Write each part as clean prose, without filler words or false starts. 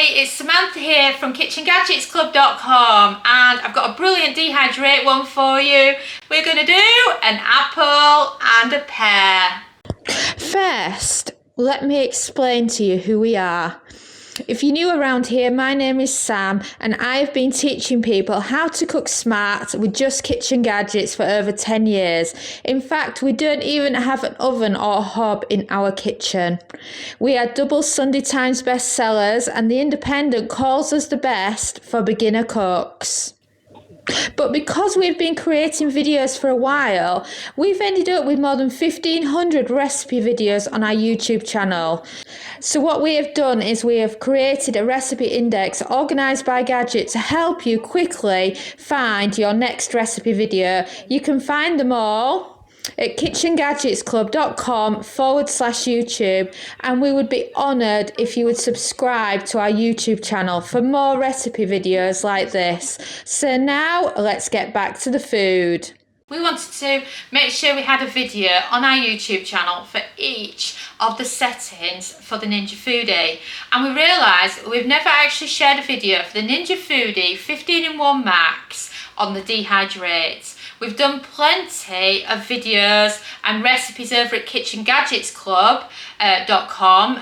it's Samantha here from KitchenGadgetsClub.com, and I've got a brilliant dehydrate one for you. We're going to do an apple and a pear. First, let me explain to you who we are. If you're new around here, my name is Sam, and I've been teaching people how to cook smart with just kitchen gadgets for over 10 years. In fact, we don't even have an oven or a hob in our kitchen. We are double Sunday Times bestsellers, and The Independent calls us the best for beginner cooks. But because we've been creating videos for a while, we've ended up with more than 1,500 recipe videos on our YouTube channel. So what we have done is we have created a recipe index organised by gadget to help you quickly find your next recipe video. You can find them all at KitchenGadgetsClub.com/YouTube, and we would be honoured if you would subscribe to our YouTube channel for more recipe videos like this. So now let's get back to the food. We wanted to make sure we had a video on our YouTube channel for each of the settings for the Ninja Foodi, and we realised we've never actually shared a video for the Ninja Foodi 15-in-1 Max on the dehydrate. We've done plenty of videos and recipes over at KitchenGadgetsClub.com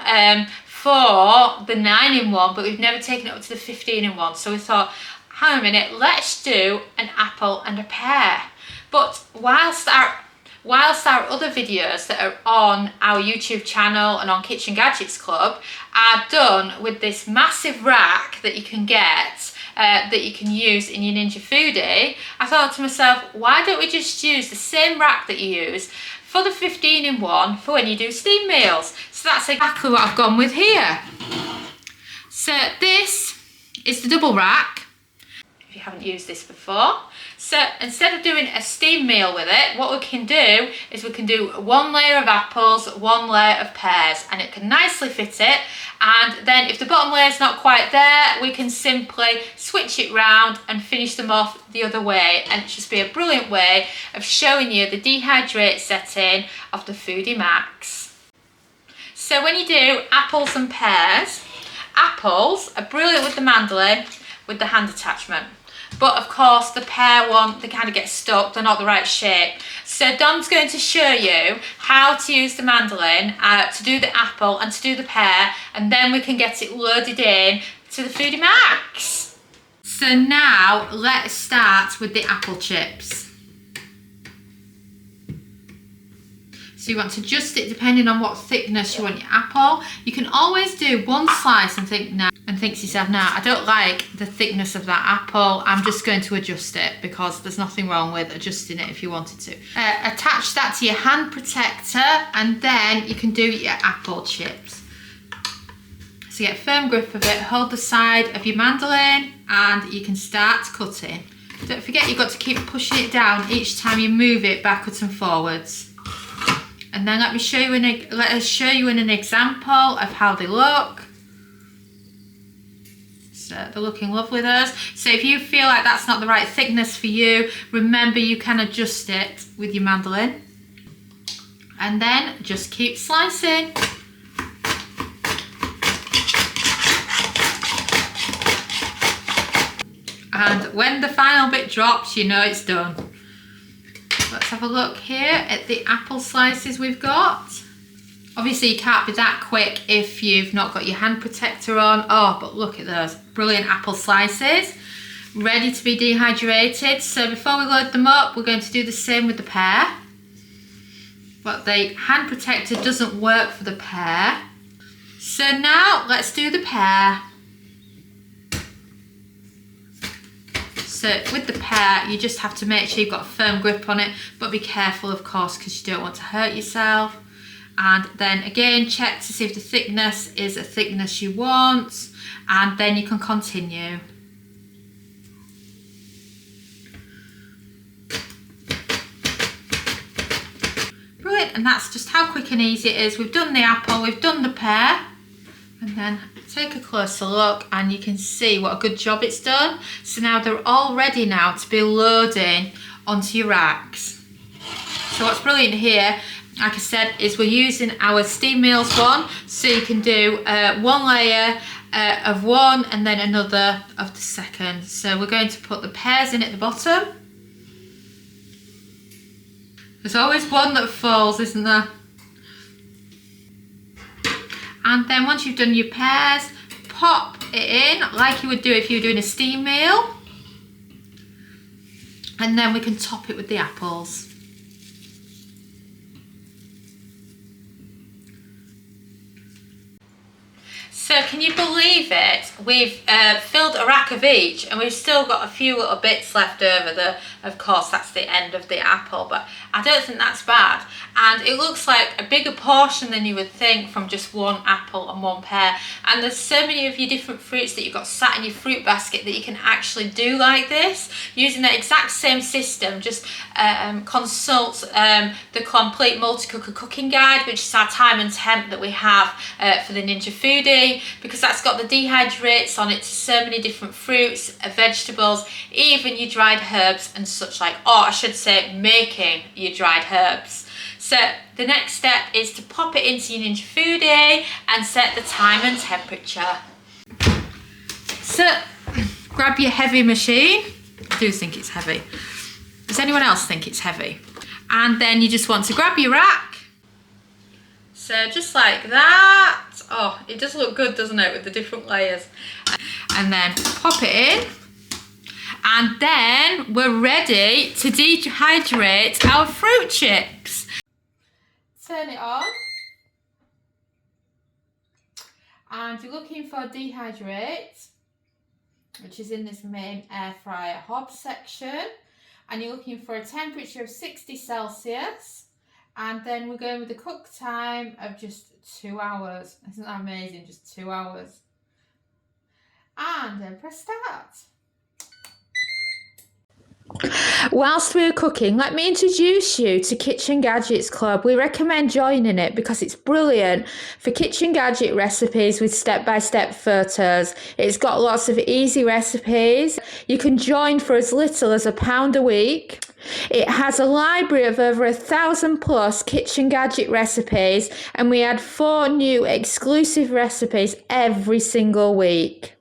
for the 9-in-1, but we've never taken it up to the 15-in-1. So we thought, hang on a minute, let's do an apple and a pear. But whilst our other videos that are on our YouTube channel and on Kitchen Gadgets Club are done with this massive rack that you can get, that you can use in your Ninja Foodi, I thought to myself, why don't we just use the same rack that you use for the 15-in-1 for when you do steam meals? So that's exactly what I've gone with here. So this is the double rack, if you haven't used this before. So instead of doing a steam meal with it, what we can do is we can do one layer of apples, one layer of pears, and it can nicely fit it. And then if the bottom layer is not quite there, we can simply switch it round and finish them off the other way. And it just be a brilliant way of showing you the dehydrate setting of the Foodi Max. So when you do apples and pears, apples are brilliant with the mandolin with the hand attachment. But of course the pear one, they kind of get stuck, they're not the right shape. So Don's going to show you how to use the mandolin to do the apple and to do the pear, and then we can get it loaded in to the Foodi Max. So now let's start with the apple chips. So you want to adjust it depending on what thickness you want your apple. You can always do one slice and think to yourself, nah, I don't like the thickness of that apple. I'm just going to adjust it, because there's nothing wrong with adjusting it if you wanted to. Attach that to your hand protector, and then you can do your apple chips. So get a firm grip of it, hold the side of your mandolin, and you can start cutting. Don't forget you've got to keep pushing it down each time you move it backwards and forwards. And then let us show you in an example of how they look. So they're looking lovely, those. So if you feel like that's not the right thickness for you, remember you can adjust it with your mandolin. And then just keep slicing. And when the final bit drops, you know it's done. Let's have a look here at the apple slices we've got. Obviously you can't be that quick if you've not got your hand protector on. Oh, but look at those brilliant apple slices, ready to be dehydrated. So before we load them up, we're going to do the same with the pear. But the hand protector doesn't work for the pear. So now let's do the pear. So with the pear, you just have to make sure you've got a firm grip on it, but be careful of course, because you don't want to hurt yourself. And then again, check to see if the thickness is a thickness you want, and then you can continue. Brilliant, and that's just how quick and easy it is. We've done the apple, we've done the pear, and then take a closer look and you can see what a good job it's done. So now they're all ready now to be loading onto your racks. So what's brilliant here, like I said, is we're using our steam meals one, so you can do one layer of one and then another of the second. So we're going to put the pears in at the bottom. There's always one that falls, isn't there? And then once you've done your pears, pop it in like you would do if you were doing a steam meal. And then we can top it with the apples. So can you believe it? We've filled a rack of each and we've still got a few little bits left over. Of course, that's the end of the apple, but I don't think that's bad. And it looks like a bigger portion than you would think from just one apple and one pear. And there's so many of your different fruits that you've got sat in your fruit basket that you can actually do like this. Using the exact same system, just consult the complete multi-cooker cooking guide, which is our time and temp that we have for the Ninja Foodi, because that's got the dehydrates on it to so many different fruits, vegetables, even your dried herbs and such like, or I should say making your dried herbs. So the next step is to pop it into your Ninja Foodi and set the time and temperature. So grab your heavy machine. I do think it's heavy. Does anyone else think it's heavy? And then you just want to grab your rack. So just like that. Oh, it does look good, doesn't it, with the different layers? And then pop it in. And then we're ready to dehydrate our fruit chips. Turn it on. And you're looking for dehydrate, which is in this main air fryer hob section. And you're looking for a temperature of 60 Celsius. And then we're going with the cook time of just 2 hours. Isn't that amazing? Just 2 hours. And then press start. Whilst we're cooking, let me introduce you to Kitchen Gadgets Club. We recommend joining it because it's brilliant for kitchen gadget recipes with step-by-step photos. It's got lots of easy recipes. You can join for as little as £1 a week. It has a library of over 1,000 plus kitchen gadget recipes, and we add 4 new exclusive recipes every single week.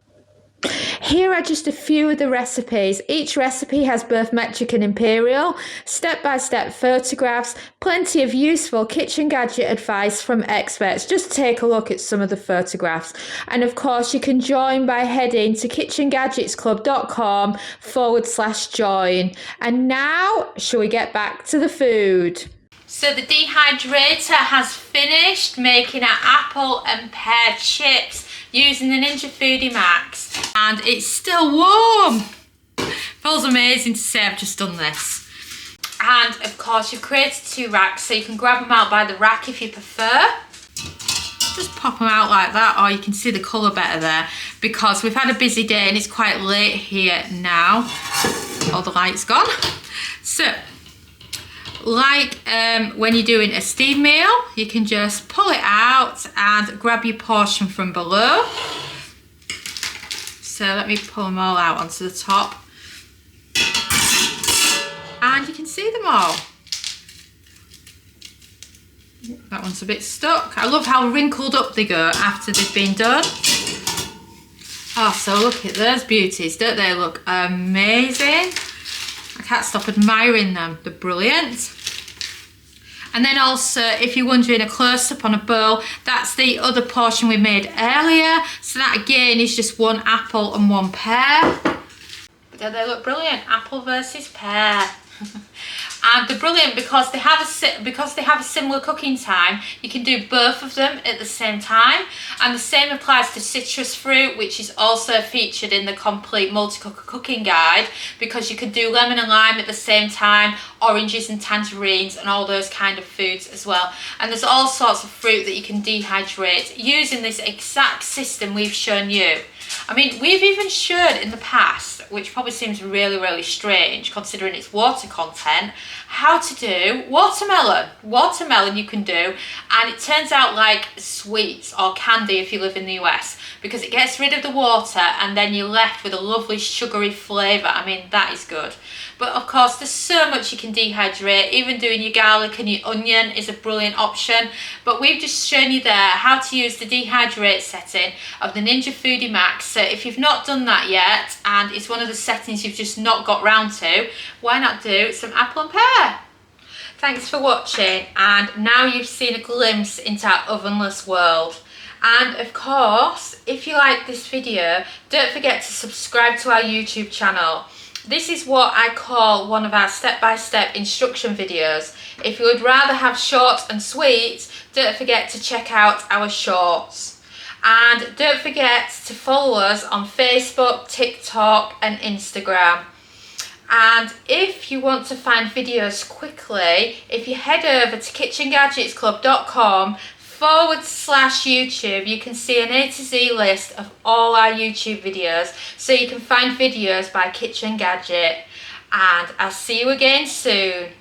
Here are just a few of the recipes. Each recipe has both metric and imperial, step-by-step photographs, plenty of useful kitchen gadget advice from experts. Just take a look at some of the photographs. And of course, you can join by heading to KitchenGadgetsClub.com/join. And now, shall we get back to the food? So the dehydrator has finished making our apple and pear chips using the Ninja Foodi Max, and it's still warm. Feels amazing to say I've just done this. And of course you've created 2 racks, so you can grab them out by the rack if you prefer. Just pop them out like that, or you can see the colour better there, because we've had a busy day and it's quite late here now. All the light's gone. So like when you're doing a steam meal, you can just pull it out and grab your portion from below. So let me pull them all out onto the top. And you can see them all. That one's a bit stuck. I love how wrinkled up they go after they've been done. Oh, so look at those beauties. Don't they look amazing? I can't stop admiring them. They're brilliant. And then also, if you're wondering, a close-up on a bowl, that's the other portion we made earlier. So that again is just 1 apple and 1 pear. But don't they look brilliant? Apple versus pear. And they're brilliant because they have a similar cooking time. You can do both of them at the same time. And the same applies to citrus fruit, which is also featured in the complete multi-cooker cooking guide, because you can do lemon and lime at the same time, oranges and tangerines and all those kind of foods as well. And there's all sorts of fruit that you can dehydrate using this exact system we've shown you. I mean, we've even shown in the past which probably seems really strange considering its water content, how to do watermelon. Watermelon you can do, and it turns out like sweets or candy if you live in the US, because it gets rid of the water and then you're left with a lovely sugary flavour. I mean, that is good. But of course there's so much you can dehydrate. Even doing your garlic and your onion is a brilliant option. But we've just shown you there how to use the dehydrate setting of the Ninja Foodi Max. So if you've not done that yet and it's one of the settings you've just not got round to, why not do some apple and pear? Thanks for watching, and now you've seen a glimpse into our ovenless world. And of course, if you like this video, don't forget to subscribe to our YouTube channel. This is what I call one of our step-by-step instruction videos. If you would rather have short and sweet, don't forget to check out our shorts. And don't forget to follow us on Facebook, TikTok and Instagram. And if you want to find videos quickly, if you head over to KitchenGadgetsClub.com/YouTube, you can see an A to Z list of all our YouTube videos, so you can find videos by Kitchen Gadget. And I'll see you again soon.